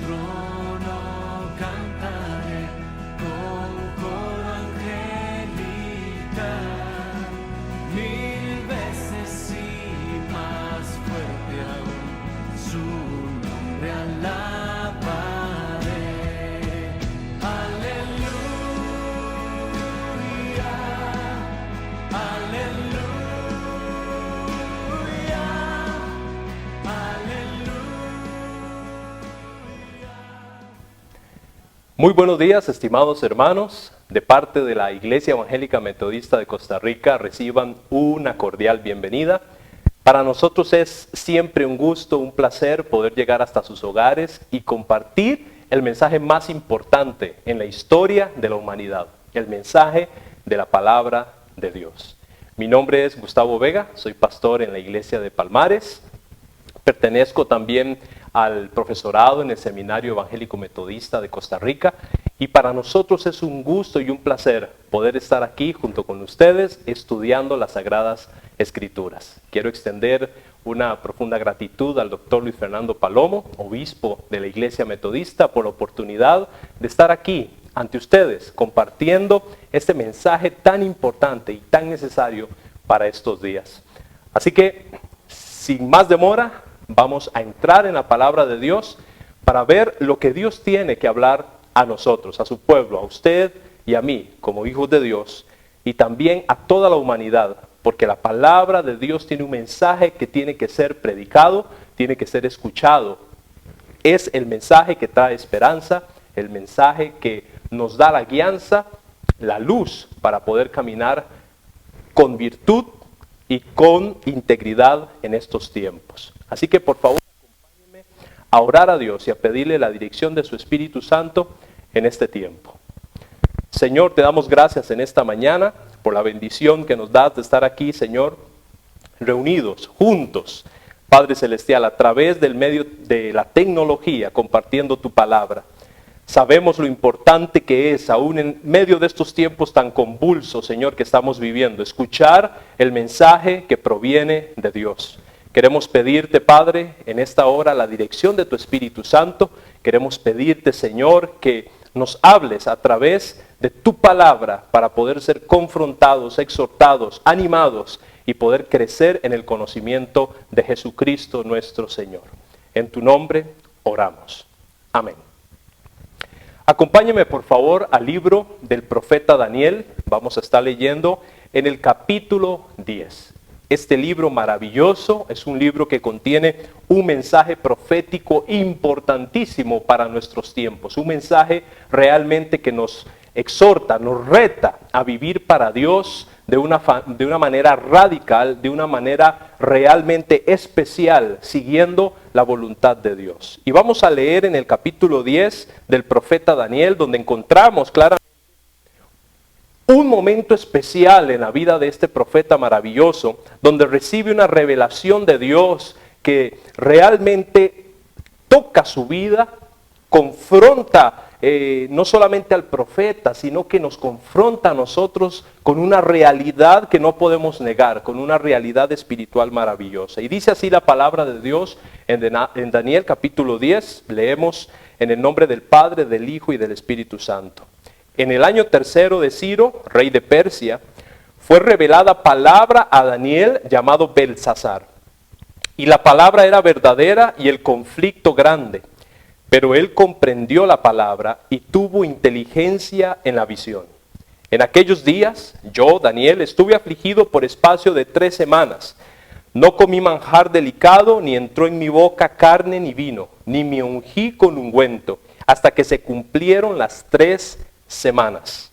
trono cantaré con coro angelical, 1000 veces y más fuerte aún, su nombre alabaré. Aleluya, aleluya, Muy buenos días, estimados hermanos. De parte de la Iglesia Evangélica Metodista de Costa Rica, reciban una cordial bienvenida. Para nosotros es siempre un gusto, un placer poder llegar hasta sus hogares y compartir el mensaje más importante en la historia de la humanidad, el mensaje de la palabra de Dios. Mi nombre es Gustavo Vega, soy pastor en la Iglesia de Palmares. Pertenezco también al profesorado en el Seminario Evangélico Metodista de Costa Rica y para nosotros es un gusto y un placer poder estar aquí junto con ustedes estudiando las Sagradas Escrituras. Quiero extender una profunda gratitud al doctor Luis Fernando Palomo, obispo de la Iglesia Metodista, por la oportunidad de estar aquí ante ustedes compartiendo este mensaje tan importante y tan necesario para estos días. Así que, sin más demora, vamos a entrar en la palabra de Dios para ver lo que Dios tiene que hablar a nosotros, a su pueblo, a usted y a mí, como hijos de Dios, y también a toda la humanidad, porque la palabra de Dios tiene un mensaje que tiene que ser predicado, tiene que ser escuchado. Es el mensaje que trae esperanza, el mensaje que nos da la guianza, la luz para poder caminar con virtud y con integridad en estos tiempos. Así que por favor, acompáñenme a orar a Dios y a pedirle la dirección de su Espíritu Santo en este tiempo. Señor, te damos gracias en esta mañana por la bendición que nos das de estar aquí, Señor, reunidos, juntos, Padre Celestial, a través del medio de la tecnología, compartiendo tu palabra. Sabemos lo importante que es, aún en medio de estos tiempos tan convulsos, Señor, que estamos viviendo, escuchar el mensaje que proviene de Dios. Queremos pedirte, Padre, en esta hora la dirección de tu Espíritu Santo. Queremos pedirte, Señor, que nos hables a través de tu palabra para poder ser confrontados, exhortados, animados y poder crecer en el conocimiento de Jesucristo nuestro Señor. En tu nombre oramos. Amén. Acompáñeme por favor al libro del profeta Daniel. Vamos a estar leyendo en el capítulo 10. Este libro maravilloso es un libro que contiene un mensaje profético importantísimo para nuestros tiempos. Un mensaje realmente que nos exhorta, nos reta a vivir para Dios de una manera radical, de una manera realmente especial, siguiendo la voluntad de Dios. Y vamos a leer en el capítulo 10 del profeta Daniel, donde encontramos claramente un momento especial en la vida de este profeta maravilloso, donde recibe una revelación de Dios que realmente toca su vida, confronta no solamente al profeta, sino que nos confronta a nosotros con una realidad que no podemos negar, con una realidad espiritual maravillosa. Y dice así la palabra de Dios en Daniel capítulo 10, leemos en el nombre del Padre, del Hijo y del Espíritu Santo. En el año tercero de Ciro, rey de Persia, fue revelada palabra a Daniel llamado Belsasar. Y la palabra era verdadera y el conflicto grande. Pero él comprendió la palabra y tuvo inteligencia en la visión. En aquellos días, yo, Daniel, estuve afligido por espacio de 3 semanas. No comí manjar delicado, ni entró en mi boca carne ni vino, ni me ungí con ungüento, hasta que se cumplieron las 3 semanas.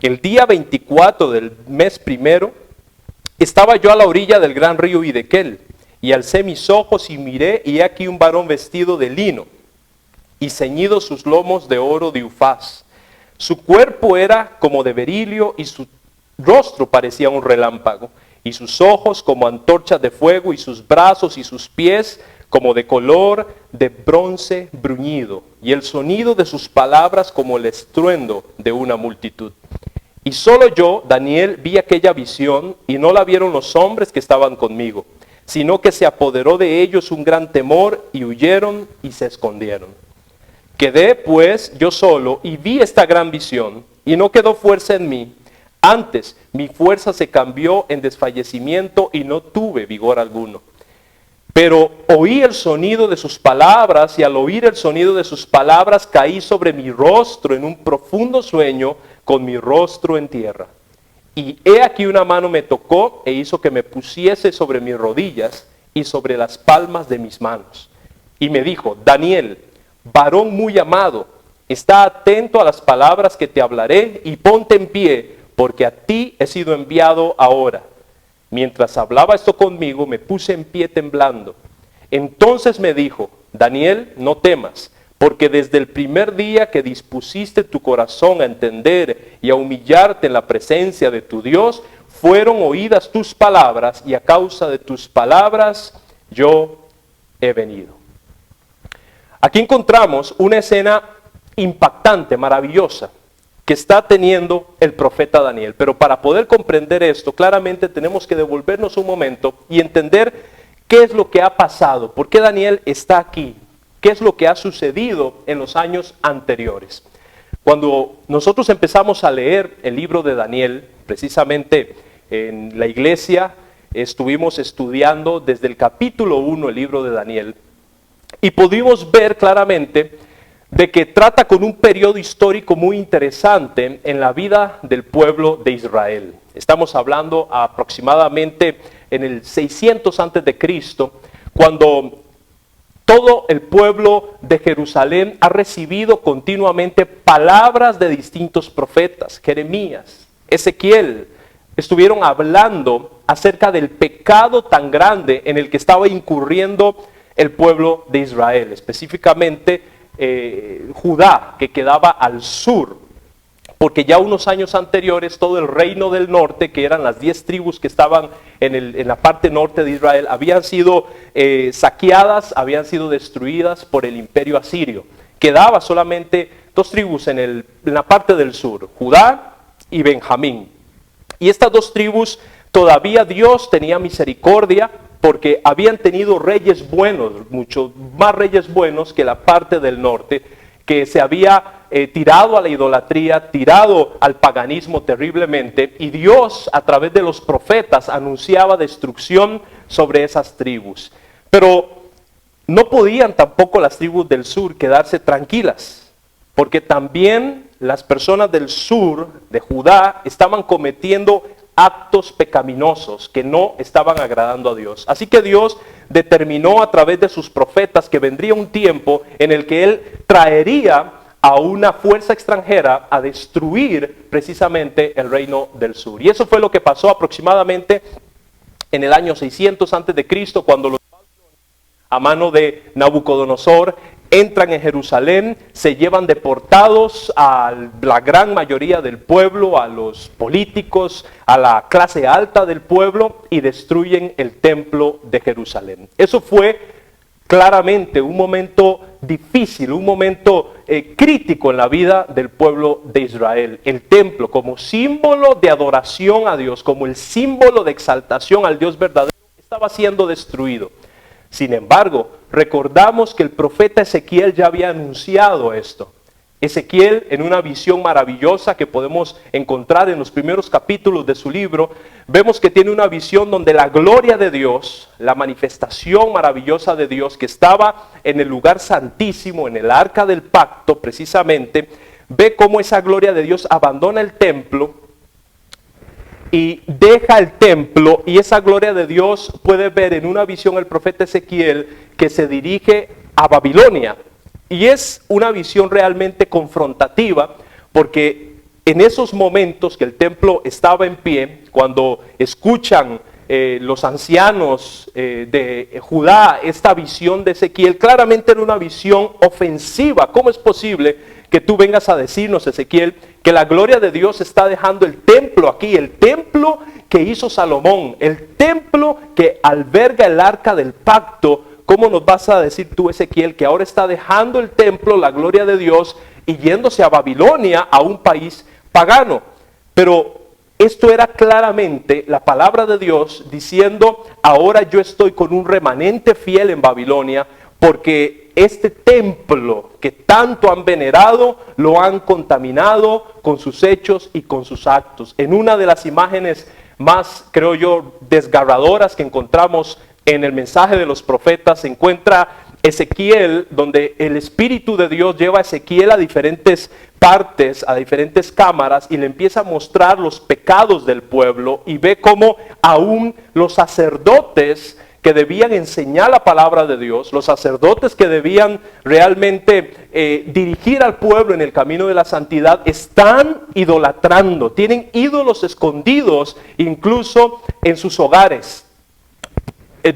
El día 24 del mes primero, estaba yo a la orilla del gran río Hidekel, y alcé mis ojos y miré, y he aquí un varón vestido de lino, y ceñidos sus lomos de oro de Ufaz. Su cuerpo era como de berilio, y su rostro parecía un relámpago, y sus ojos como antorchas de fuego, y sus brazos y sus pies como de color de bronce bruñido, y el sonido de sus palabras como el estruendo de una multitud. Y solo yo, Daniel, vi aquella visión, y no la vieron los hombres que estaban conmigo, sino que se apoderó de ellos un gran temor, y huyeron y se escondieron. Quedé pues yo solo y vi esta gran visión, y no quedó fuerza en mí. Antes mi fuerza se cambió en desfallecimiento y no tuve vigor alguno. Pero oí el sonido de sus palabras, y al oír el sonido de sus palabras caí sobre mi rostro en un profundo sueño, con mi rostro en tierra. Y he aquí una mano me tocó e hizo que me pusiese sobre mis rodillas y sobre las palmas de mis manos. Y me dijo: Daniel, varón muy amado, está atento a las palabras que te hablaré y ponte en pie, porque a ti he sido enviado ahora. Mientras hablaba esto conmigo, me puse en pie temblando. Entonces me dijo: Daniel, no temas, porque desde el primer día que dispusiste tu corazón a entender y a humillarte en la presencia de tu Dios, fueron oídas tus palabras, y a causa de tus palabras yo he venido. Aquí encontramos una escena impactante, maravillosa, que está teniendo el profeta Daniel. Pero para poder comprender esto, claramente tenemos que devolvernos un momento y entender qué es lo que ha pasado, por qué Daniel está aquí, qué es lo que ha sucedido en los años anteriores. Cuando nosotros empezamos a leer el libro de Daniel, precisamente en la iglesia estuvimos estudiando desde el capítulo 1 el libro de Daniel, y pudimos ver claramente de que trata con un periodo histórico muy interesante en la vida del pueblo de Israel. Estamos hablando aproximadamente en el 600 antes de Cristo, cuando todo el pueblo de Jerusalén ha recibido continuamente palabras de distintos profetas. Jeremías, Ezequiel, estuvieron hablando acerca del pecado tan grande en el que estaba incurriendo el pueblo de Israel, específicamente Judá, que quedaba al sur, porque ya unos años anteriores todo el reino del norte, que eran las 10 tribus que estaban en la parte norte de Israel, habían sido saqueadas, habían sido destruidas por el imperio asirio. Quedaba solamente 2 tribus en la parte del sur, Judá y Benjamín. Y estas 2 tribus todavía Dios tenía misericordia, porque habían tenido reyes buenos, muchos más reyes buenos que la parte del norte, que se había tirado a la idolatría, tirado al paganismo terriblemente, y Dios a través de los profetas anunciaba destrucción sobre esas tribus. Pero no podían tampoco las tribus del sur quedarse tranquilas, porque también las personas del sur, de Judá, estaban cometiendo actos pecaminosos que no estaban agradando a Dios. Así que Dios determinó a través de sus profetas que vendría un tiempo en el que Él traería a una fuerza extranjera a destruir precisamente el reino del sur. Y eso fue lo que pasó aproximadamente en el año 600 antes de Cristo, cuando los a mano de Nabucodonosor entran en Jerusalén, se llevan deportados a la gran mayoría del pueblo, a los políticos, a la clase alta del pueblo, y destruyen el templo de Jerusalén. Eso fue claramente un momento difícil, un momento crítico en la vida del pueblo de Israel. El templo, como símbolo de adoración a Dios, como el símbolo de exaltación al Dios verdadero, estaba siendo destruido. Sin embargo, recordamos que el profeta Ezequiel ya había anunciado esto. Ezequiel, en una visión maravillosa que podemos encontrar en los primeros capítulos de su libro, vemos que tiene una visión donde la gloria de Dios, la manifestación maravillosa de Dios que estaba en el lugar santísimo, en el arca del pacto precisamente, ve cómo esa gloria de Dios abandona el templo y deja el templo, y esa gloria de Dios puede ver en una visión el profeta Ezequiel que se dirige a Babilonia. Y es una visión realmente confrontativa, porque en esos momentos que el templo estaba en pie, cuando escuchan los ancianos de Judá esta visión de Ezequiel, claramente era una visión ofensiva. ¿Cómo es posible que tú vengas a decirnos, Ezequiel, que la gloria de Dios está dejando el templo aquí, el templo que hizo Salomón, el templo que alberga el arca del pacto? ¿Cómo nos vas a decir tú, Ezequiel, que ahora está dejando el templo, la gloria de Dios, y yéndose a Babilonia, a un país pagano? Pero esto era claramente la palabra de Dios diciendo: ahora yo estoy con un remanente fiel en Babilonia, porque este templo que tanto han venerado, lo han contaminado con sus hechos y con sus actos. En una de las imágenes más, creo yo, desgarradoras que encontramos en el mensaje de los profetas, se encuentra Ezequiel, donde el Espíritu de Dios lleva a Ezequiel a diferentes partes, a diferentes cámaras, y le empieza a mostrar los pecados del pueblo, y ve cómo aún los sacerdotes que debían enseñar la palabra de Dios, los sacerdotes que debían realmente dirigir al pueblo en el camino de la santidad, están idolatrando, tienen ídolos escondidos incluso en sus hogares.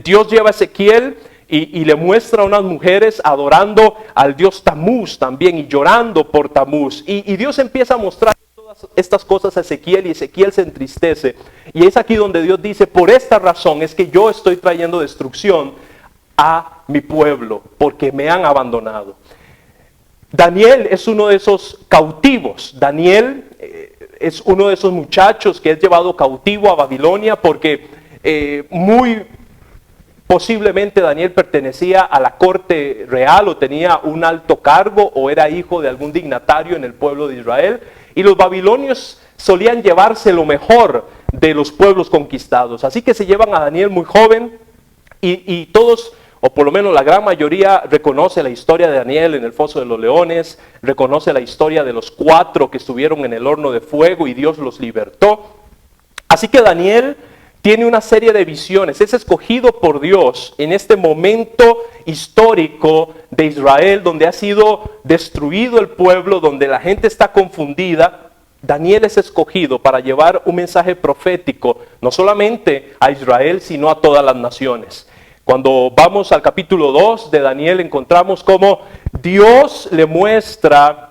Dios lleva a Ezequiel y le muestra a unas mujeres adorando al dios Tamuz también y llorando por Tamuz. Y Dios empieza a mostrar todas estas cosas a Ezequiel, y Ezequiel se entristece. Y es aquí donde Dios dice: por esta razón es que yo estoy trayendo destrucción a mi pueblo, porque me han abandonado. Daniel es uno de esos cautivos. Daniel es uno de esos muchachos que es llevado cautivo a Babilonia, porque muy posiblemente Daniel pertenecía a la corte real, o tenía un alto cargo, o era hijo de algún dignatario en el pueblo de Israel. Y los babilonios solían llevarse lo mejor de los pueblos conquistados. Así que se llevan a Daniel muy joven, y todos, o por lo menos la gran mayoría, reconoce la historia de Daniel en el foso de los leones, reconoce la historia de los 4 que estuvieron en el horno de fuego y Dios los libertó. Así que Daniel tiene una serie de visiones, es escogido por Dios en este momento histórico de Israel, donde ha sido destruido el pueblo, donde la gente está confundida. Daniel es escogido para llevar un mensaje profético, no solamente a Israel, sino a todas las naciones. Cuando vamos al capítulo 2 de Daniel, encontramos cómo Dios le muestra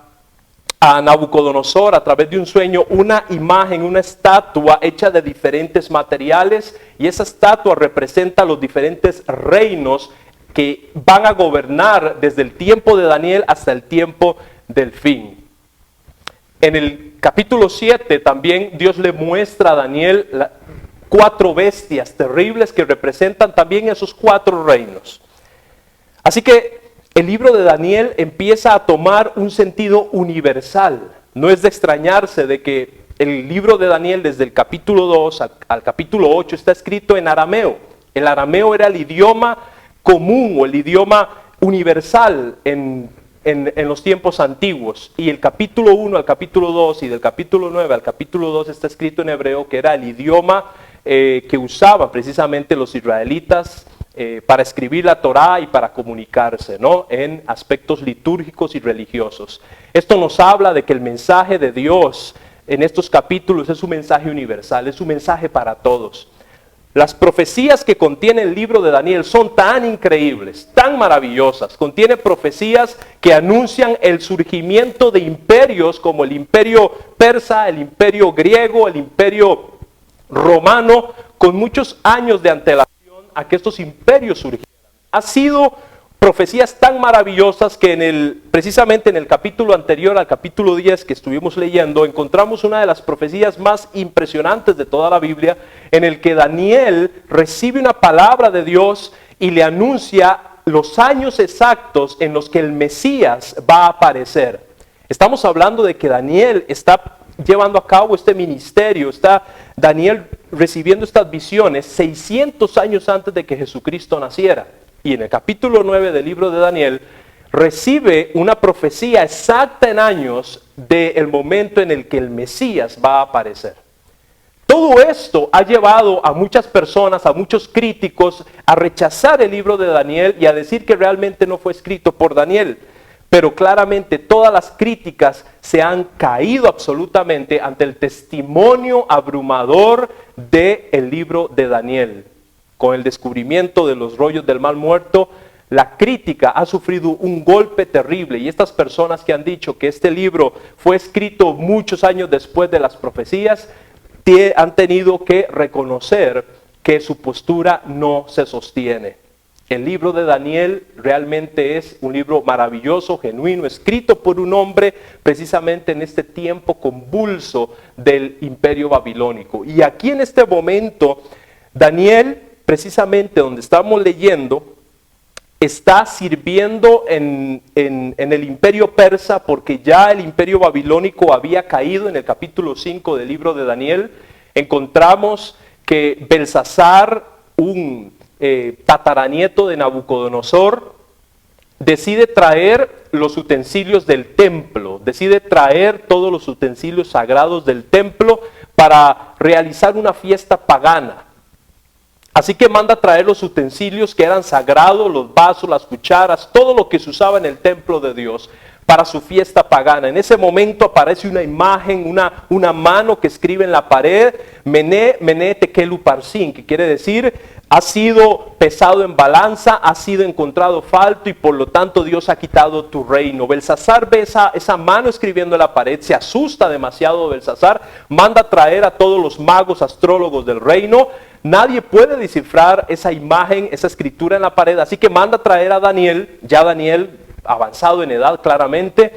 a Nabucodonosor a través de un sueño una imagen, una estatua hecha de diferentes materiales, y esa estatua representa los diferentes reinos que van a gobernar desde el tiempo de Daniel hasta el tiempo del fin. En el capítulo 7 también Dios le muestra a Daniel 4 bestias terribles que representan también esos 4 reinos. Así que el libro de Daniel empieza a tomar un sentido universal. No es de extrañarse de que el libro de Daniel, desde el capítulo 2 al capítulo 8, está escrito en arameo. El arameo era el idioma común, o el idioma universal en los tiempos antiguos. Y el capítulo 1 al capítulo 2 y del capítulo 9 al capítulo 2 está escrito en hebreo, que era el idioma que usaban precisamente los israelitas para escribir la Torá y para comunicarse, ¿no?, en aspectos litúrgicos y religiosos. Esto nos habla de que el mensaje de Dios en estos capítulos es un mensaje universal, es un mensaje para todos. Las profecías que contiene el libro de Daniel son tan increíbles, tan maravillosas. Contiene profecías que anuncian el surgimiento de imperios como el imperio persa, el imperio griego, el imperio romano, con muchos años de antelación a que estos imperios surgieran. Ha sido profecías tan maravillosas que precisamente en el capítulo anterior al capítulo 10 que estuvimos leyendo, encontramos una de las profecías más impresionantes de toda la Biblia, en el que Daniel recibe una palabra de Dios y le anuncia los años exactos en los que el Mesías va a aparecer. Estamos hablando de que Daniel está llevando a cabo este ministerio, está Daniel recibiendo estas visiones 600 años antes de que Jesucristo naciera. Y en el capítulo 9 del libro de Daniel recibe una profecía exacta en años del momento en el que el Mesías va a aparecer. Todo esto ha llevado a muchas personas, a muchos críticos, a rechazar el libro de Daniel y a decir que realmente no fue escrito por Daniel. Pero claramente todas las críticas se han caído absolutamente ante el testimonio abrumador del libro de Daniel. Con el descubrimiento de los rollos del Mar Muerto, la crítica ha sufrido un golpe terrible, y estas personas que han dicho que este libro fue escrito muchos años después de las profecías, han tenido que reconocer que su postura no se sostiene. El libro de Daniel realmente es un libro maravilloso, genuino, escrito por un hombre precisamente en este tiempo convulso del imperio babilónico. Y aquí en este momento, Daniel, precisamente donde estamos leyendo, está sirviendo en el imperio persa, porque ya el imperio babilónico había caído. En el capítulo 5 del libro de Daniel encontramos que Belsasar, un tataranieto de Nabucodonosor, decide traer los utensilios del templo, decide traer todos los utensilios sagrados del templo para realizar una fiesta pagana. Así que manda traer los utensilios que eran sagrados, los vasos, las cucharas, todo lo que se usaba en el templo de Dios para su fiesta pagana. En ese momento aparece una imagen, una mano que escribe en la pared, Mené, Mené, Tekel Uparsin, que quiere decir, ha sido pesado en balanza, ha sido encontrado falto y por lo tanto Dios ha quitado tu reino. Belsasar ve esa mano escribiendo en la pared, se asusta demasiado Belsasar, manda traer a todos los magos, astrólogos del reino. Nadie puede descifrar esa imagen, esa escritura en la pared, así que manda traer a Daniel. Ya Daniel, avanzado en edad claramente,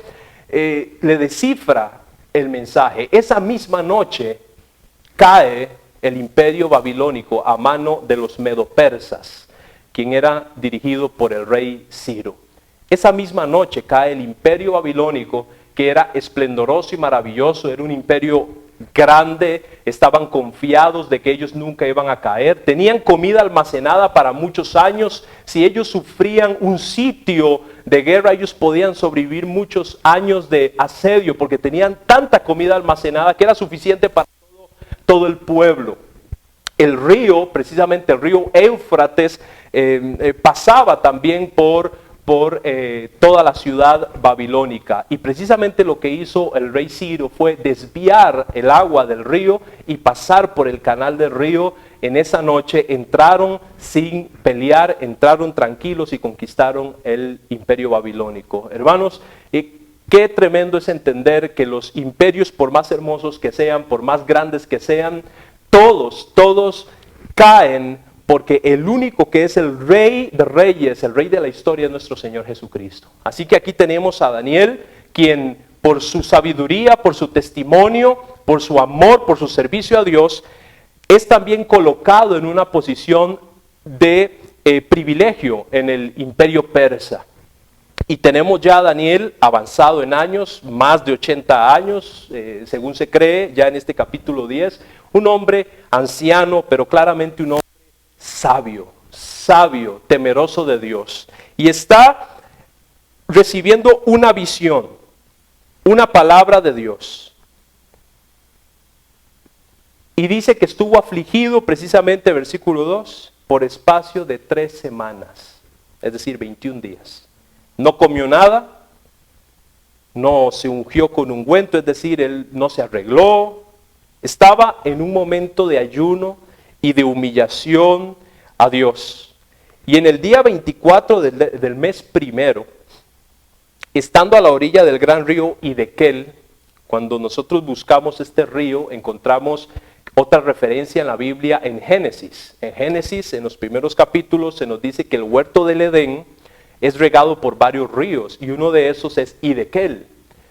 le descifra el mensaje. Esa misma noche cae el imperio babilónico a mano de los medo-persas, quien era dirigido por el rey Ciro. Esa misma noche cae el imperio babilónico, que era esplendoroso y maravilloso, era un imperio grande, estaban confiados de que ellos nunca iban a caer, tenían comida almacenada para muchos años. Si ellos sufrían un sitio de guerra, ellos podían sobrevivir muchos años de asedio, porque tenían tanta comida almacenada que era suficiente para todo el pueblo. El río, precisamente el río Éufrates, pasaba también por toda la ciudad babilónica, y precisamente lo que hizo el rey Ciro fue desviar el agua del río y pasar por el canal del río. En esa noche entraron sin pelear, entraron tranquilos y conquistaron el imperio babilónico. Hermanos, qué tremendo es entender que los imperios, por más hermosos que sean, por más grandes que sean, todos caen, porque el único que es el Rey de Reyes, el Rey de la historia, es nuestro Señor Jesucristo. Así que aquí tenemos a Daniel, quien por su sabiduría, por su testimonio, por su amor, por su servicio a Dios, es también colocado en una posición de privilegio en el imperio persa. Y tenemos ya a Daniel avanzado en años, más de 80 años, según se cree, ya en este capítulo 10, un hombre anciano, pero claramente un hombre sabio, temeroso de Dios. Y está recibiendo una visión, una palabra de Dios. Y dice que estuvo afligido, precisamente versículo 2, por espacio de 3 semanas, es decir, 21 días. No comió nada, no se ungió con ungüento, es decir, él no se arregló. Estaba en un momento de ayuno y de humillación a Dios. Y en el día 24 del mes primero, estando a la orilla del gran río Hiddekel, cuando nosotros buscamos este río, encontramos otra referencia en la Biblia en Génesis. En Génesis, en los primeros capítulos, se nos dice que el huerto del Edén es regado por varios ríos, y uno de esos es Hiddekel.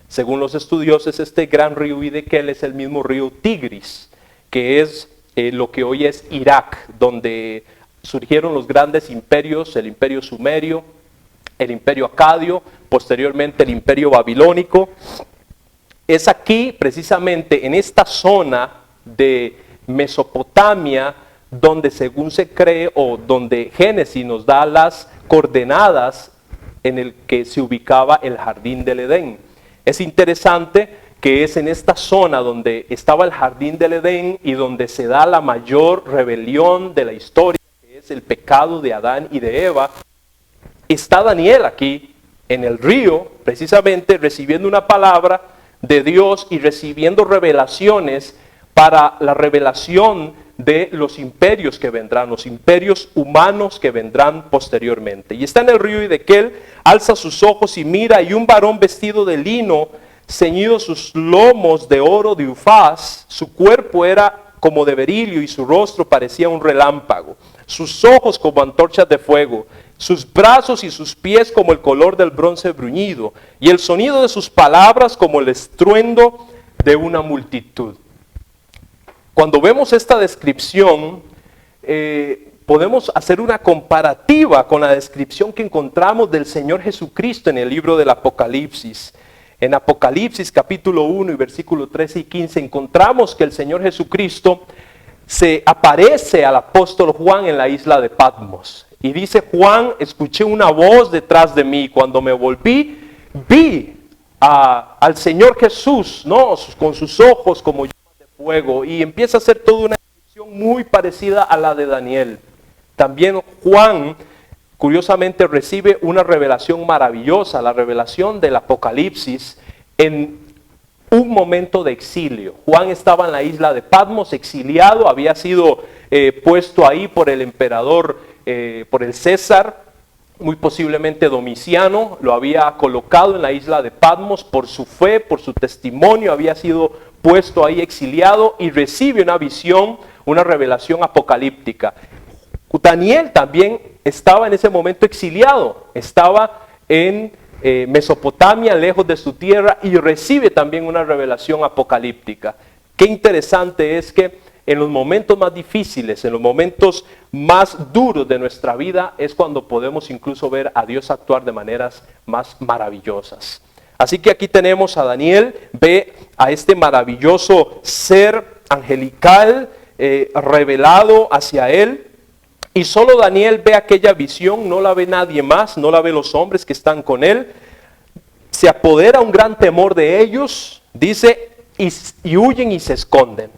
Según los estudiosos, este gran río Hiddekel es el mismo río Tigris, que es lo que hoy es Irak, donde surgieron los grandes imperios, el imperio sumerio, el imperio acadio, posteriormente el imperio babilónico. Es aquí, precisamente, en esta zona de Mesopotamia, donde según se cree, o donde Génesis nos da las coordenadas en el que se ubicaba el jardín del Edén. Es interesante que es en esta zona donde estaba el jardín del Edén y donde se da la mayor rebelión de la historia, que es el pecado de Adán y de Eva. Está Daniel aquí en el río, precisamente recibiendo una palabra de Dios y recibiendo revelaciones para la revelación de los imperios que vendrán, los imperios humanos que vendrán posteriormente. Y está en el río Hiddekel, alza sus ojos y mira, y un varón vestido de lino, ceñido sus lomos de oro de Ufaz, su cuerpo era como de berilio y su rostro parecía un relámpago, sus ojos como antorchas de fuego, sus brazos y sus pies como el color del bronce bruñido, y el sonido de sus palabras como el estruendo de una multitud. Cuando vemos esta descripción, podemos hacer una comparativa con la descripción que encontramos del Señor Jesucristo en el libro del Apocalipsis. En Apocalipsis capítulo 1 y versículo 13 y 15 encontramos que el Señor Jesucristo se aparece al apóstol Juan en la isla de Patmos. Y dice Juan, escuché una voz detrás de mí. Cuando me volví, vi al Señor Jesús, ¿no?, con sus ojos como llamas de fuego. Y empieza a hacer toda una descripción muy parecida a la de Daniel. También Juan, curiosamente, recibe una revelación maravillosa, la revelación del Apocalipsis, en un momento de exilio. Juan estaba en la isla de Patmos, exiliado, había sido puesto ahí por el emperador, por el César, muy posiblemente Domiciano, lo había colocado en la isla de Patmos por su fe, por su testimonio, había sido puesto ahí exiliado y recibe una visión, una revelación apocalíptica. Daniel también estaba en ese momento exiliado, estaba en Mesopotamia, lejos de su tierra, y recibe también una revelación apocalíptica. Qué interesante es que en los momentos más difíciles, en los momentos más duros de nuestra vida, es cuando podemos incluso ver a Dios actuar de maneras más maravillosas. Así que aquí tenemos a Daniel, ve a este maravilloso ser angelical revelado hacia él. Y solo Daniel ve aquella visión, no la ve nadie más, no la ve los hombres que están con él. Se apodera un gran temor de ellos, dice, y huyen y se esconden.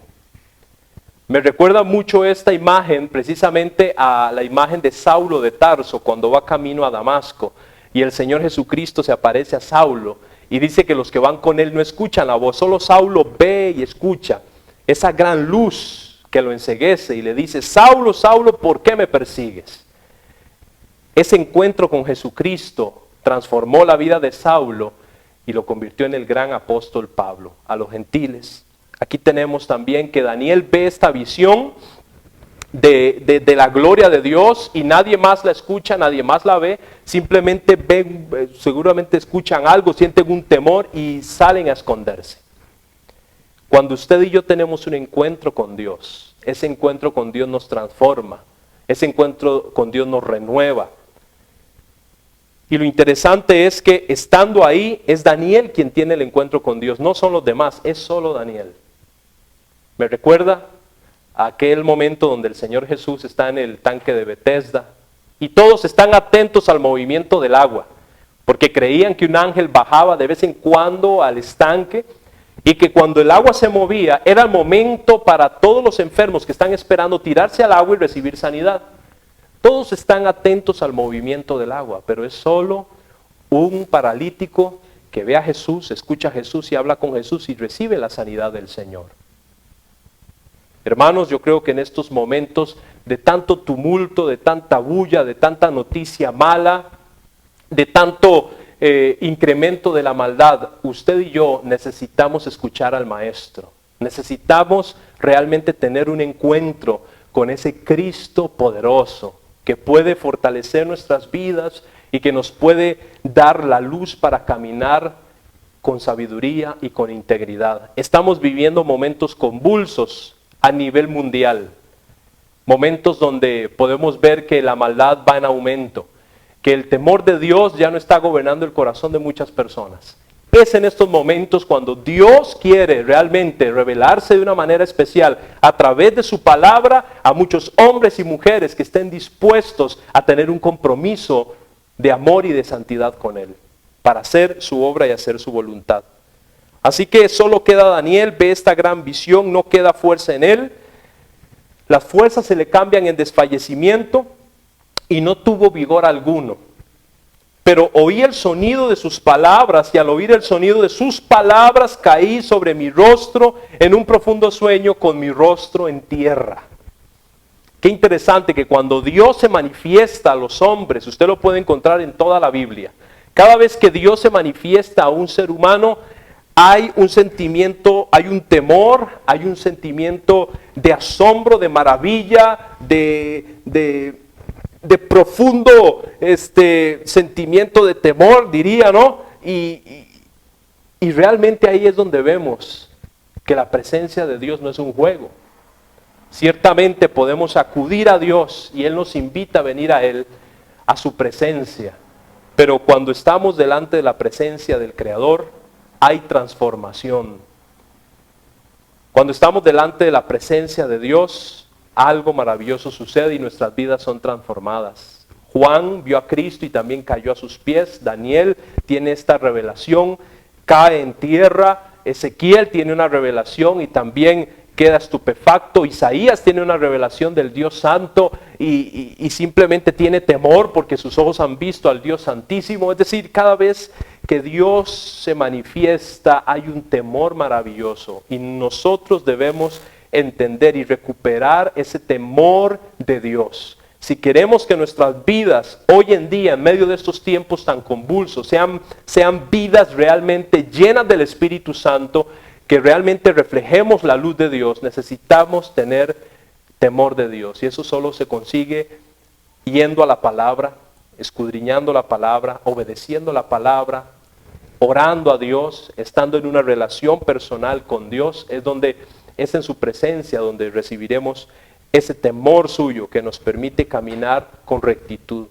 Me recuerda mucho esta imagen precisamente a la imagen de Saulo de Tarso cuando va camino a Damasco. Y el Señor Jesucristo se aparece a Saulo y dice que los que van con él no escuchan la voz, solo Saulo ve y escucha esa gran luz que lo enceguece y le dice, Saulo, Saulo, ¿por qué me persigues? Ese encuentro con Jesucristo transformó la vida de Saulo y lo convirtió en el gran apóstol Pablo a los gentiles. Aquí tenemos también que Daniel ve esta visión de la gloria de Dios y nadie más la escucha, nadie más la ve, simplemente ven, seguramente escuchan algo, sienten un temor y salen a esconderse. Cuando usted y yo tenemos un encuentro con Dios, ese encuentro con Dios nos transforma, ese encuentro con Dios nos renueva. Y lo interesante es que estando ahí, es Daniel quien tiene el encuentro con Dios, no son los demás, es solo Daniel. Me recuerda a aquel momento donde el Señor Jesús está en el tanque de Betesda y todos están atentos al movimiento del agua, porque creían que un ángel bajaba de vez en cuando al estanque, y que cuando el agua se movía, era el momento para todos los enfermos que están esperando tirarse al agua y recibir sanidad. Todos están atentos al movimiento del agua, pero es solo un paralítico que ve a Jesús, escucha a Jesús y habla con Jesús y recibe la sanidad del Señor. Hermanos, yo creo que en estos momentos de tanto tumulto, de tanta bulla, de tanta noticia mala, de tanto incremento de la maldad, usted y yo necesitamos escuchar al Maestro. Necesitamos realmente tener un encuentro con ese Cristo poderoso que puede fortalecer nuestras vidas y que nos puede dar la luz para caminar con sabiduría y con integridad. Estamos viviendo momentos convulsos a nivel mundial, momentos donde podemos ver que la maldad va en aumento, que el temor de Dios ya no está gobernando el corazón de muchas personas. Es en estos momentos cuando Dios quiere realmente revelarse de una manera especial a través de su palabra a muchos hombres y mujeres que estén dispuestos a tener un compromiso de amor y de santidad con Él, para hacer su obra y hacer su voluntad. Así que solo queda Daniel, ve esta gran visión, no queda fuerza en él, las fuerzas se le cambian en desfallecimiento, y no tuvo vigor alguno. Pero oí el sonido de sus palabras, y al oír el sonido de sus palabras caí sobre mi rostro en un profundo sueño con mi rostro en tierra. Qué interesante que cuando Dios se manifiesta a los hombres, usted lo puede encontrar en toda la Biblia. Cada vez que Dios se manifiesta a un ser humano, hay un sentimiento, hay un temor, hay un sentimiento de asombro, de maravilla, de profundo sentimiento de temor, diría, ¿no? Y realmente ahí es donde vemos que la presencia de Dios no es un juego, Ciertamente podemos acudir a Dios y Él nos invita a venir a Él, a su presencia. Pero cuando estamos delante de la presencia del Creador, hay transformación. Cuando estamos delante de la presencia de Dios, algo maravilloso sucede y nuestras vidas son transformadas. Juan vio a Cristo y también cayó a sus pies. Daniel tiene esta revelación, cae en tierra. Ezequiel tiene una revelación y también queda estupefacto. Isaías tiene una revelación del Dios Santo y simplemente tiene temor porque sus ojos han visto al Dios Santísimo. Es decir, cada vez que Dios se manifiesta hay un temor maravilloso y nosotros debemos entender y recuperar ese temor de Dios. Si queremos que nuestras vidas hoy en día, en medio de estos tiempos tan convulsos, sean vidas realmente llenas del Espíritu Santo, que realmente reflejemos la luz de Dios, necesitamos tener temor de Dios. Y eso solo se consigue yendo a la palabra, escudriñando la palabra, obedeciendo la palabra, orando a Dios, estando en una relación personal con Dios. Es en su presencia donde recibiremos ese temor suyo que nos permite caminar con rectitud.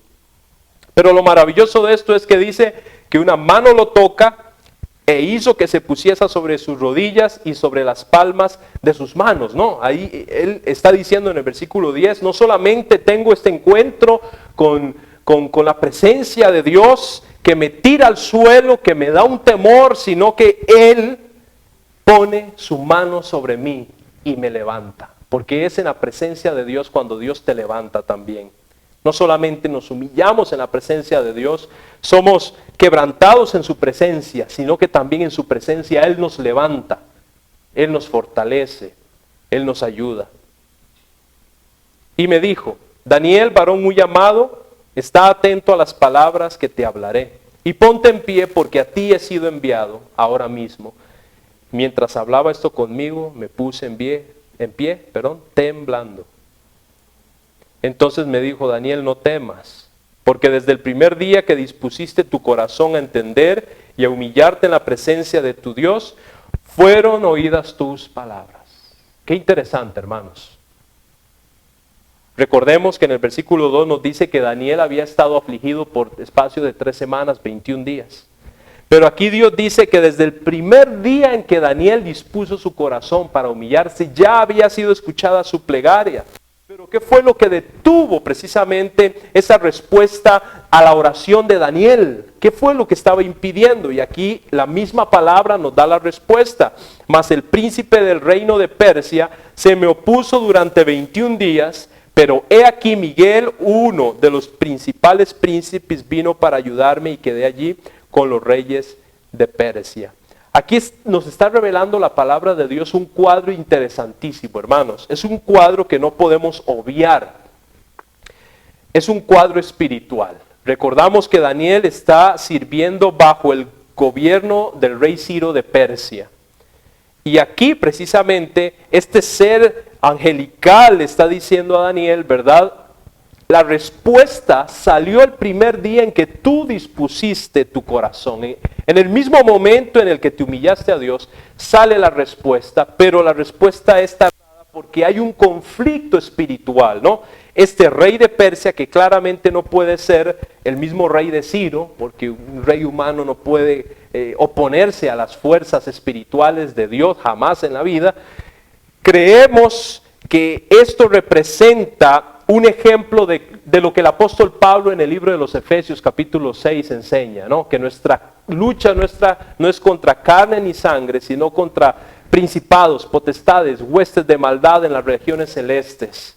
Pero lo maravilloso de esto es que dice que una mano lo toca e hizo que se pusiese sobre sus rodillas y sobre las palmas de sus manos, ¿no? Ahí él está diciendo en el versículo 10, no solamente tengo este encuentro con la presencia de Dios que me tira al suelo, que me da un temor, sino que Él pone su mano sobre mí y me levanta. Porque es en la presencia de Dios cuando Dios te levanta también. No solamente nos humillamos en la presencia de Dios, somos quebrantados en su presencia, sino que también en su presencia Él nos levanta, Él nos fortalece, Él nos ayuda. Y me dijo, Daniel, varón muy amado, está atento a las palabras que te hablaré. Y ponte en pie porque a ti he sido enviado ahora mismo. Mientras hablaba esto conmigo, me puse en pie, temblando. Entonces me dijo, Daniel, no temas, porque desde el primer día que dispusiste tu corazón a entender y a humillarte en la presencia de tu Dios, fueron oídas tus palabras. Qué interesante, hermanos. Recordemos que en el versículo 2 nos dice que Daniel había estado afligido por espacio de 3 semanas, 21 días. Pero aquí Dios dice que desde el primer día en que Daniel dispuso su corazón para humillarse, ya había sido escuchada su plegaria. Pero ¿qué fue lo que detuvo precisamente esa respuesta a la oración de Daniel? ¿Qué fue lo que estaba impidiendo? Y aquí la misma palabra nos da la respuesta. Mas el príncipe del reino de Persia se me opuso durante 21 días, pero he aquí Miguel, uno de los principales príncipes, vino para ayudarme y quedé allí con los reyes de Persia. Aquí nos está revelando la palabra de Dios un cuadro interesantísimo, hermanos. Es un cuadro que no podemos obviar. Es un cuadro espiritual. Recordamos que Daniel está sirviendo bajo el gobierno del rey Ciro de Persia. Y aquí precisamente este ser angelical le está diciendo a Daniel, ¿verdad? La respuesta salió el primer día en que tú dispusiste tu corazón. En el mismo momento en el que te humillaste a Dios, sale la respuesta, pero la respuesta es tardada porque hay un conflicto espiritual, ¿no? Este rey de Persia, que claramente no puede ser el mismo rey de Ciro, porque un rey humano no puede oponerse a las fuerzas espirituales de Dios jamás en la vida. Creemos que esto representa un ejemplo de lo que el apóstol Pablo en el libro de los Efesios capítulo 6 enseña, ¿no? Que nuestra lucha no es contra carne ni sangre, sino contra principados, potestades, huestes de maldad en las regiones celestes.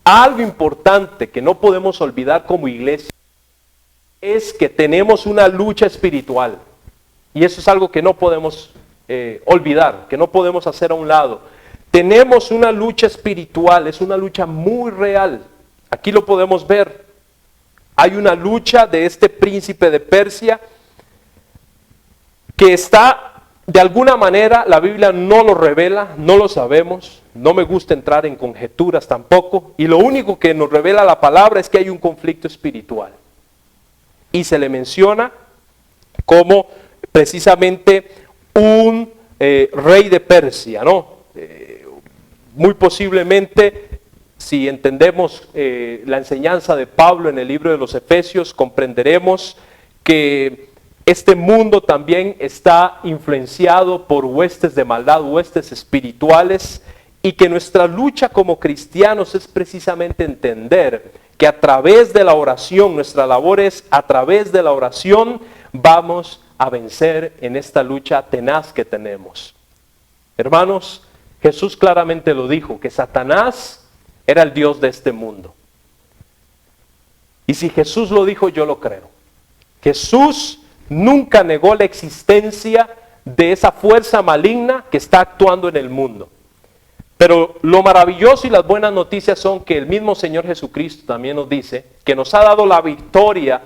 Algo importante que no podemos olvidar como iglesia es que tenemos una lucha espiritual. Y eso es algo que no podemos olvidar, que no podemos hacer a un lado. Tenemos una lucha espiritual, es una lucha muy real. Aquí lo podemos ver. Hay una lucha de este príncipe de Persia que está, de alguna manera, la Biblia no lo revela, no lo sabemos. No me gusta entrar en conjeturas tampoco. Y lo único que nos revela la palabra es que hay un conflicto espiritual. Y se le menciona como precisamente un rey de Persia, ¿no? muy posiblemente, si entendemos la enseñanza de Pablo en el libro de los Efesios, comprenderemos que este mundo también está influenciado por huestes de maldad, huestes espirituales, y que nuestra lucha como cristianos es precisamente entender que a través de la oración, nuestra labor es a través de la oración, vamos a vencer en esta lucha tenaz que tenemos. Hermanos, Jesús claramente lo dijo, que Satanás era el Dios de este mundo. Y si Jesús lo dijo, yo lo creo. Jesús nunca negó la existencia de esa fuerza maligna que está actuando en el mundo. Pero lo maravilloso y las buenas noticias son que el mismo Señor Jesucristo también nos dice que nos ha dado la victoria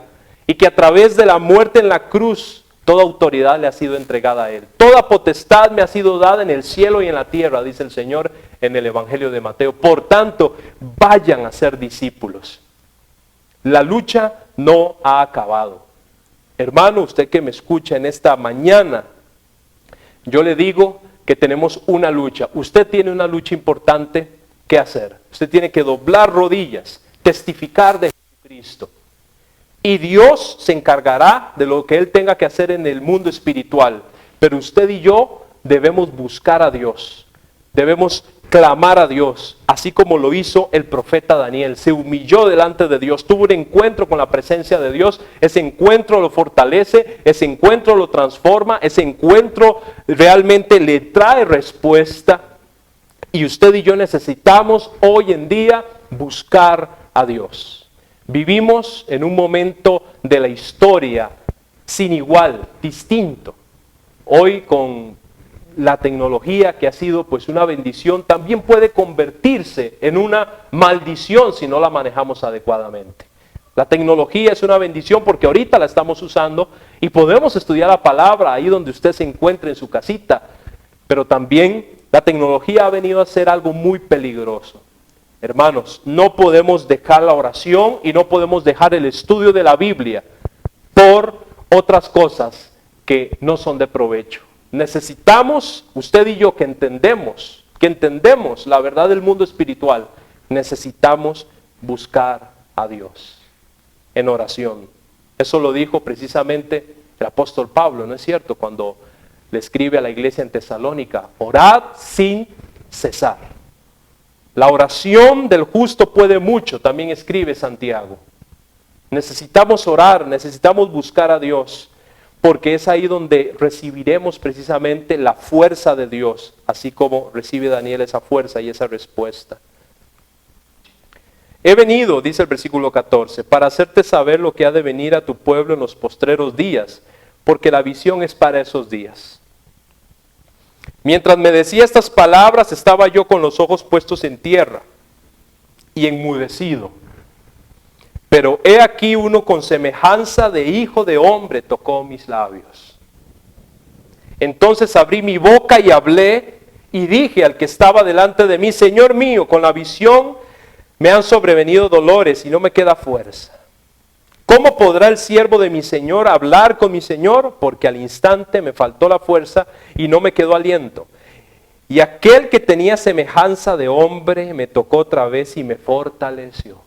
y que a través de la muerte en la cruz, toda autoridad le ha sido entregada a Él. Toda potestad me ha sido dada en el cielo y en la tierra, dice el Señor en el Evangelio de Mateo. Por tanto, vayan a ser discípulos. La lucha no ha acabado. Hermano, usted que me escucha en esta mañana, yo le digo que tenemos una lucha. Usted tiene una lucha importante que hacer. Usted tiene que doblar rodillas, testificar de Jesucristo. Y Dios se encargará de lo que Él tenga que hacer en el mundo espiritual. Pero usted y yo debemos buscar a Dios. Debemos clamar a Dios, así como lo hizo el profeta Daniel. Se humilló delante de Dios, tuvo un encuentro con la presencia de Dios. Ese encuentro lo fortalece, ese encuentro lo transforma, ese encuentro realmente le trae respuesta. Y usted y yo necesitamos hoy en día buscar a Dios. Vivimos en un momento de la historia sin igual, distinto. Hoy con la tecnología, que ha sido pues una bendición, también puede convertirse en una maldición si no la manejamos adecuadamente. La tecnología es una bendición porque ahorita la estamos usando y podemos estudiar la palabra ahí donde usted se encuentre en su casita, pero también la tecnología ha venido a ser algo muy peligroso. Hermanos, no podemos dejar la oración y no podemos dejar el estudio de la Biblia por otras cosas que no son de provecho. Necesitamos, usted y yo que entendemos la verdad del mundo espiritual, necesitamos buscar a Dios en oración. Eso lo dijo precisamente el apóstol Pablo, ¿no es cierto? Cuando le escribe a la iglesia en Tesalónica, orad sin cesar. La oración del justo puede mucho, también escribe Santiago. Necesitamos orar, necesitamos buscar a Dios, porque es ahí donde recibiremos precisamente la fuerza de Dios, así como recibe Daniel esa fuerza y esa respuesta. He venido, dice el versículo 14, para hacerte saber lo que ha de venir a tu pueblo en los postreros días, porque la visión es para esos días. Mientras me decía estas palabras, estaba yo con los ojos puestos en tierra y enmudecido. Pero he aquí uno con semejanza de hijo de hombre tocó mis labios. Entonces abrí mi boca y hablé y dije al que estaba delante de mí, Señor mío, con la visión me han sobrevenido dolores y no me queda fuerza. ¿Cómo podrá el siervo de mi Señor hablar con mi Señor? Porque al instante me faltó la fuerza y no me quedó aliento. Y aquel que tenía semejanza de hombre me tocó otra vez y me fortaleció.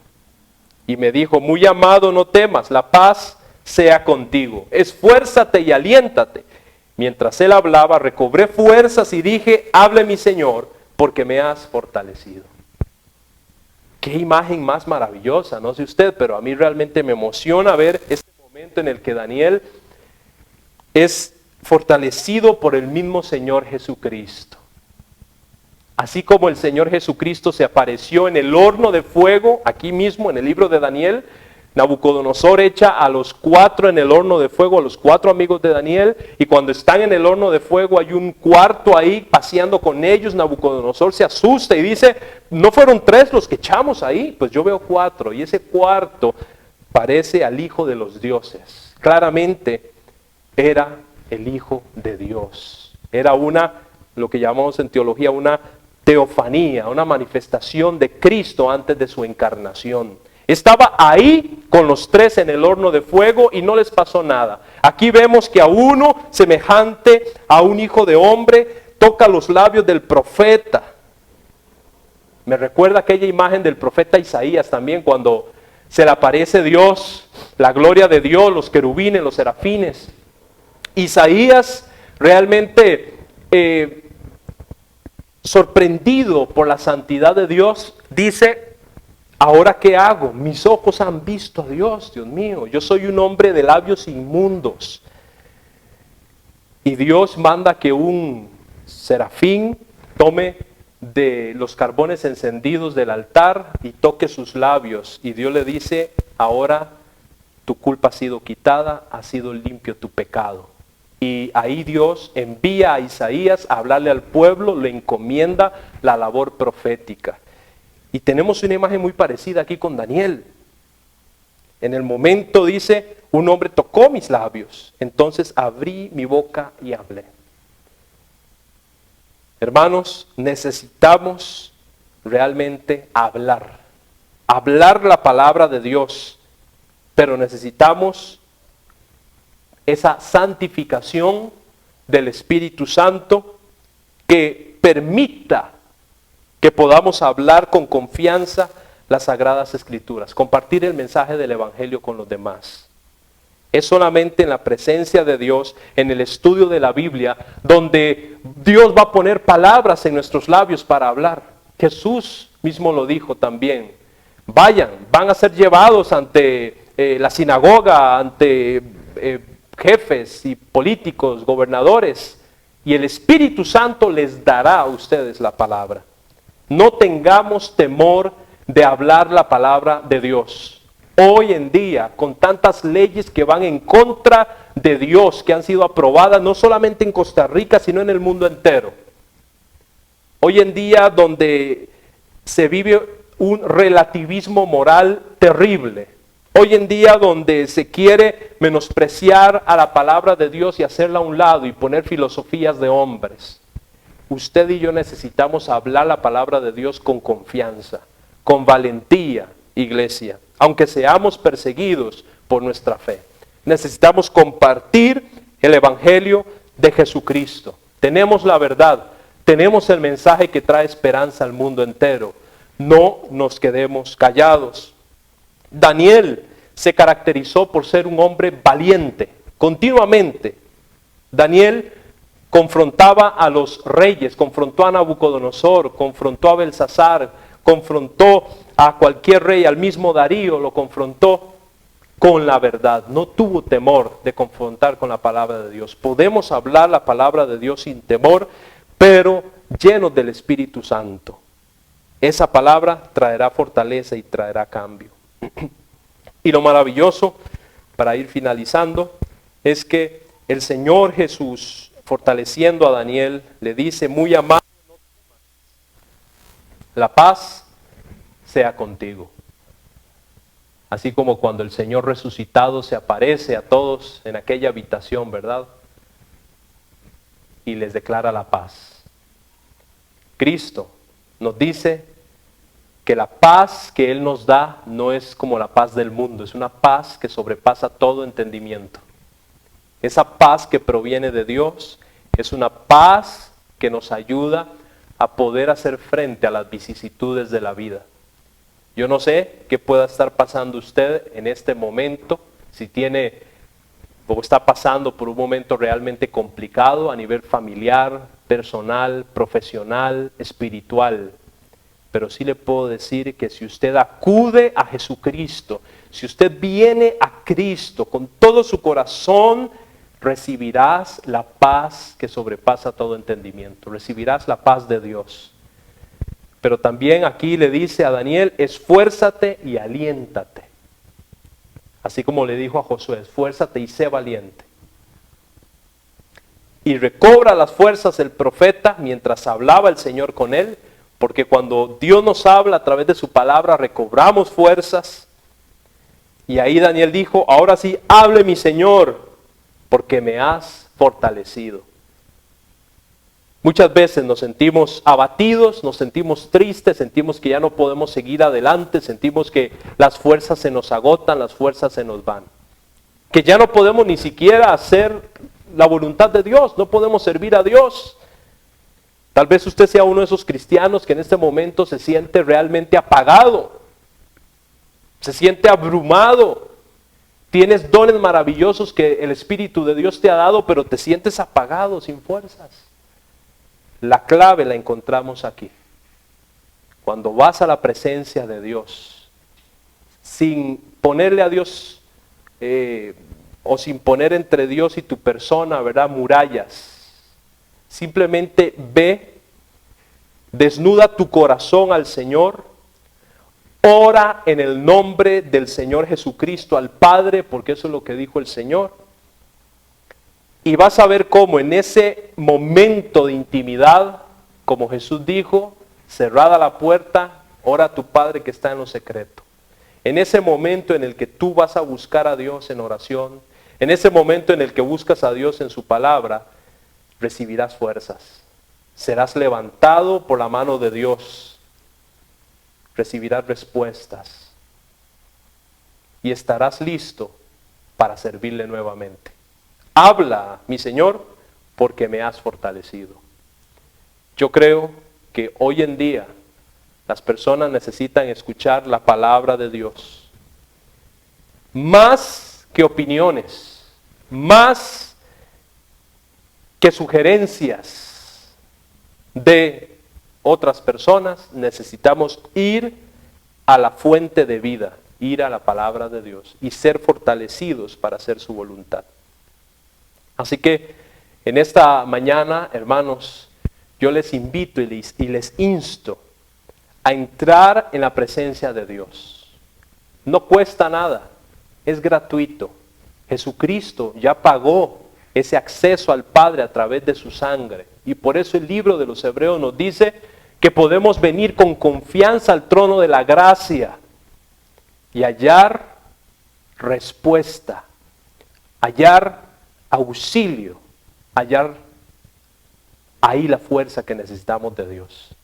Y me dijo, muy amado, no temas, la paz sea contigo. Esfuérzate y aliéntate. Mientras él hablaba, recobré fuerzas y dije, hable mi Señor, porque me has fortalecido. Qué imagen más maravillosa, no sé usted, pero a mí realmente me emociona ver este momento en el que Daniel es fortalecido por el mismo Señor Jesucristo. Así como el Señor Jesucristo se apareció en el horno de fuego, aquí mismo en el libro de Daniel, Nabucodonosor echa a los 4 en el horno de fuego, a los 4 amigos de Daniel, y cuando están en el horno de fuego hay un cuarto ahí paseando con ellos. Nabucodonosor se asusta y dice, ¿no fueron 3 los que echamos ahí? Pues yo veo 4, y ese cuarto parece al Hijo de los dioses. Claramente era el Hijo de Dios. Era lo que llamamos en teología, una teofanía, una manifestación de Cristo antes de su encarnación. Estaba ahí con los 3 en el horno de fuego y no les pasó nada. Aquí vemos que a uno semejante a un hijo de hombre toca los labios del profeta. Me recuerda aquella imagen del profeta Isaías también, cuando se le aparece Dios, la gloria de Dios, los querubines, los serafines. Isaías realmente sorprendido por la santidad de Dios, dice: ¿ahora qué hago? Mis ojos han visto a Dios, Dios mío. Yo soy un hombre de labios inmundos. Y Dios manda que un serafín tome de los carbones encendidos del altar y toque sus labios. Y Dios le dice: ahora tu culpa ha sido quitada, ha sido limpio tu pecado. Y ahí Dios envía a Isaías a hablarle al pueblo, le encomienda la labor profética. Y tenemos una imagen muy parecida aquí con Daniel. En el momento dice: un hombre tocó mis labios, entonces abrí mi boca y hablé. Hermanos, necesitamos realmente hablar la palabra de Dios, pero necesitamos esa santificación del Espíritu Santo que permita que podamos hablar con confianza las Sagradas Escrituras, compartir el mensaje del Evangelio con los demás. Es solamente en la presencia de Dios, en el estudio de la Biblia, donde Dios va a poner palabras en nuestros labios para hablar. Jesús mismo lo dijo también: van a ser llevados ante la sinagoga, ante jefes y políticos, gobernadores, y el Espíritu Santo les dará a ustedes la palabra. No tengamos temor de hablar la palabra de Dios. Hoy en día, con tantas leyes que van en contra de Dios, que han sido aprobadas no solamente en Costa Rica, sino en el mundo entero. Hoy en día, donde se vive un relativismo moral terrible. Hoy en día, donde se quiere menospreciar a la palabra de Dios y hacerla a un lado y poner filosofías de hombres. Usted y yo necesitamos hablar la palabra de Dios con confianza, con valentía, iglesia, aunque seamos perseguidos por nuestra fe. Necesitamos compartir el Evangelio de Jesucristo. Tenemos la verdad, tenemos el mensaje que trae esperanza al mundo entero. No nos quedemos callados. Daniel se caracterizó por ser un hombre valiente, continuamente. Daniel confrontaba a los reyes, confrontó a Nabucodonosor, confrontó a Belsasar, confrontó a cualquier rey, al mismo Darío lo confrontó con la verdad. No tuvo temor de confrontar con la palabra de Dios. Podemos hablar la palabra de Dios sin temor, pero llenos del Espíritu Santo. Esa palabra traerá fortaleza y traerá cambio. Y lo maravilloso, para ir finalizando, es que el Señor Jesús, fortaleciendo a Daniel, le dice: muy amado, no temas, la paz sea contigo. Así como cuando el Señor resucitado se aparece a todos en aquella habitación, ¿verdad? Y les declara la paz. Cristo nos dice que la paz que Él nos da no es como la paz del mundo, es una paz que sobrepasa todo entendimiento. Esa paz que proviene de Dios es una paz que nos ayuda a poder hacer frente a las vicisitudes de la vida. Yo no sé qué pueda estar pasando usted en este momento, si tiene o está pasando por un momento realmente complicado a nivel familiar, personal, profesional, espiritual. Pero sí le puedo decir que si usted acude a Jesucristo, si usted viene a Cristo con todo su corazón, recibirás la paz que sobrepasa todo entendimiento. Recibirás la paz de Dios. Pero también aquí le dice a Daniel: esfuérzate y aliéntate. Así como le dijo a Josué: esfuérzate y sé valiente. Y recobra las fuerzas el profeta mientras hablaba el Señor con él, porque cuando Dios nos habla a través de su palabra, recobramos fuerzas. Y ahí Daniel dijo: ahora sí, hable mi Señor, porque me has fortalecido. Muchas veces nos sentimos abatidos, nos sentimos tristes, sentimos que ya no podemos seguir adelante, sentimos que las fuerzas se nos agotan, las fuerzas se nos van. Que ya no podemos ni siquiera hacer la voluntad de Dios, no podemos servir a Dios. Tal vez usted sea uno de esos cristianos que en este momento se siente realmente apagado, se siente abrumado. Tienes dones maravillosos que el Espíritu de Dios te ha dado, pero te sientes apagado, sin fuerzas. La clave la encontramos aquí. Cuando vas a la presencia de Dios, sin ponerle a Dios, o sin poner entre Dios y tu persona, ¿verdad?, murallas. Simplemente ve, desnuda tu corazón al Señor, ora en el nombre del Señor Jesucristo al Padre, porque eso es lo que dijo el Señor. Y vas a ver cómo en ese momento de intimidad, como Jesús dijo, cerrada la puerta, ora a tu Padre que está en lo secreto. En ese momento en el que tú vas a buscar a Dios en oración, en ese momento en el que buscas a Dios en su palabra, recibirás fuerzas. Serás levantado por la mano de Dios. Recibirás respuestas. Y estarás listo para servirle nuevamente. Habla, mi Señor, porque me has fortalecido. Yo creo que hoy en día las personas necesitan escuchar la palabra de Dios. Más que opiniones, más que sugerencias de otras personas, necesitamos ir a la fuente de vida, ir a la palabra de Dios y ser fortalecidos para hacer su voluntad. Así que en esta mañana, hermanos, yo les invito y les insto a entrar en la presencia de Dios. No cuesta nada, es gratuito. Jesucristo ya pagó ese acceso al Padre a través de su sangre. Y por eso el libro de los Hebreos nos dice que podemos venir con confianza al trono de la gracia y hallar respuesta, hallar auxilio, hallar ahí la fuerza que necesitamos de Dios.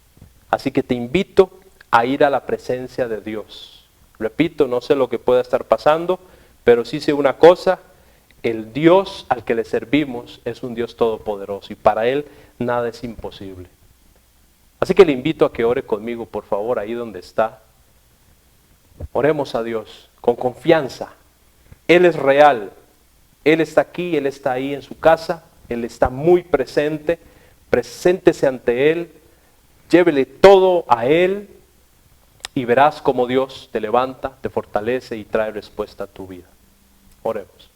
Así que te invito a ir a la presencia de Dios. Repito, no sé lo que pueda estar pasando, pero sí sé una cosa: el Dios al que le servimos es un Dios todopoderoso y para Él nada es imposible. Así que le invito a que ore conmigo, por favor, ahí donde está. Oremos a Dios con confianza. Él es real. Él está aquí, Él está ahí en su casa. Él está muy presente. Preséntese ante Él. Llévele todo a Él. Y verás cómo Dios te levanta, te fortalece y trae respuesta a tu vida. Oremos.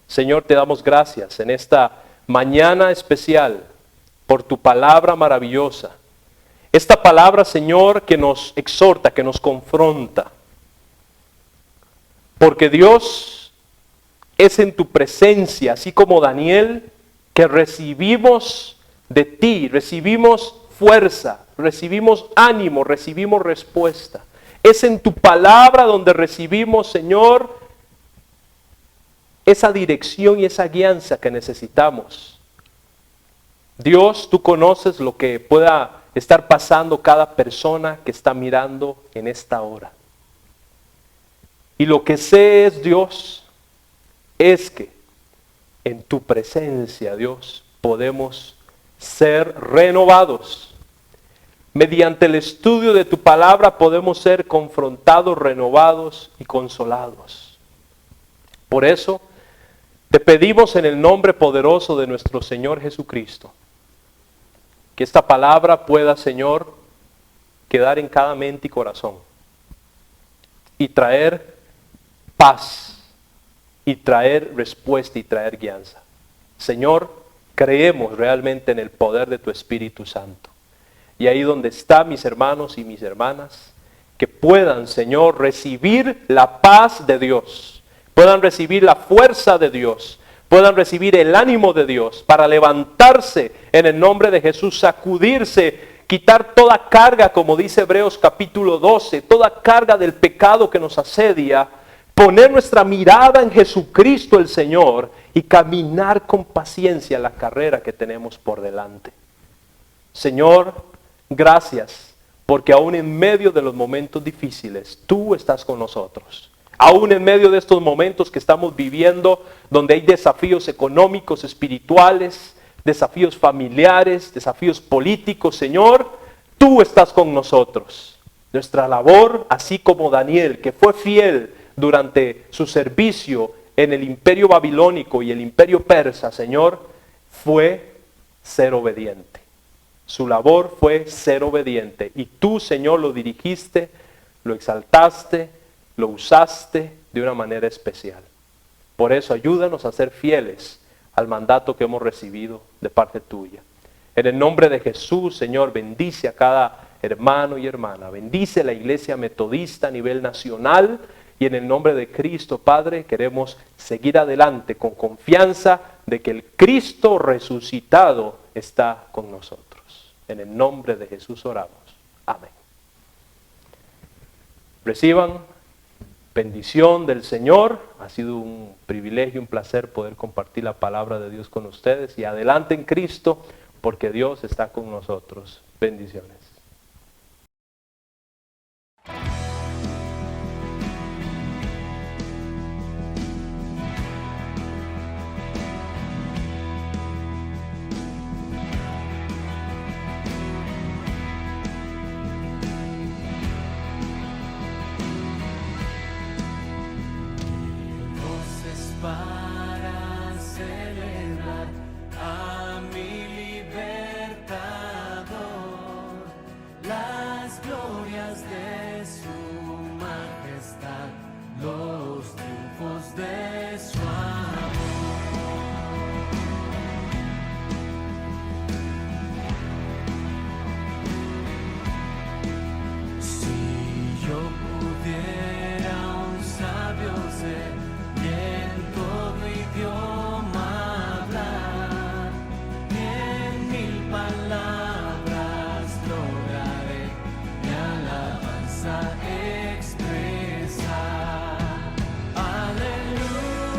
Señor, te damos gracias en esta mañana especial por tu palabra maravillosa. Esta palabra, Señor, que nos exhorta, que nos confronta. Porque Dios es en tu presencia, así como Daniel, que recibimos de ti, recibimos fuerza, recibimos ánimo, recibimos respuesta. Es en tu palabra donde recibimos, Señor, esa dirección y esa guianza que necesitamos. Dios, tú conoces lo que pueda estar pasando cada persona que está mirando en esta hora. Y lo que sé es, Dios, es que en tu presencia, Dios, podemos ser renovados. Mediante el estudio de tu palabra podemos ser confrontados, renovados y consolados. Por eso, te pedimos en el nombre poderoso de nuestro Señor Jesucristo, que esta palabra pueda, Señor, quedar en cada mente y corazón y traer paz, y traer respuesta y traer guianza. Señor, creemos realmente en el poder de tu Espíritu Santo. Y ahí donde están mis hermanos y mis hermanas, que puedan, Señor, recibir la paz de Dios, puedan recibir la fuerza de Dios, puedan recibir el ánimo de Dios para levantarse en el nombre de Jesús, sacudirse, quitar toda carga, como dice Hebreos capítulo 12, toda carga del pecado que nos asedia, poner nuestra mirada en Jesucristo el Señor y caminar con paciencia la carrera que tenemos por delante. Señor, gracias, porque aún en medio de los momentos difíciles, tú estás con nosotros. Aún en medio de estos momentos que estamos viviendo, donde hay desafíos económicos, espirituales, desafíos familiares, desafíos políticos, Señor, tú estás con nosotros. Nuestra labor, así como Daniel, que fue fiel durante su servicio en el imperio babilónico y el imperio persa, Señor, fue ser obediente. Su labor fue ser obediente. Y tú, Señor, lo dirigiste, lo exaltaste, lo usaste de una manera especial. Por eso ayúdanos a ser fieles al mandato que hemos recibido de parte tuya. En el nombre de Jesús, Señor, bendice a cada hermano y hermana. Bendice la iglesia metodista a nivel nacional. Y en el nombre de Cristo, Padre, queremos seguir adelante con confianza de que el Cristo resucitado está con nosotros. En el nombre de Jesús oramos. Amén. Reciban bendición del Señor. Ha sido un privilegio, un placer poder compartir la palabra de Dios con ustedes. Y adelante en Cristo, porque Dios está con nosotros. Bendiciones. Voces para celebrar a mi libertador, las glorias de su majestad, los triunfos de su amor. Si yo pudiera un sabio ser y en todo idioma hablar, y en 1000 palabras lograré mi alabanza expresar. Aleluya,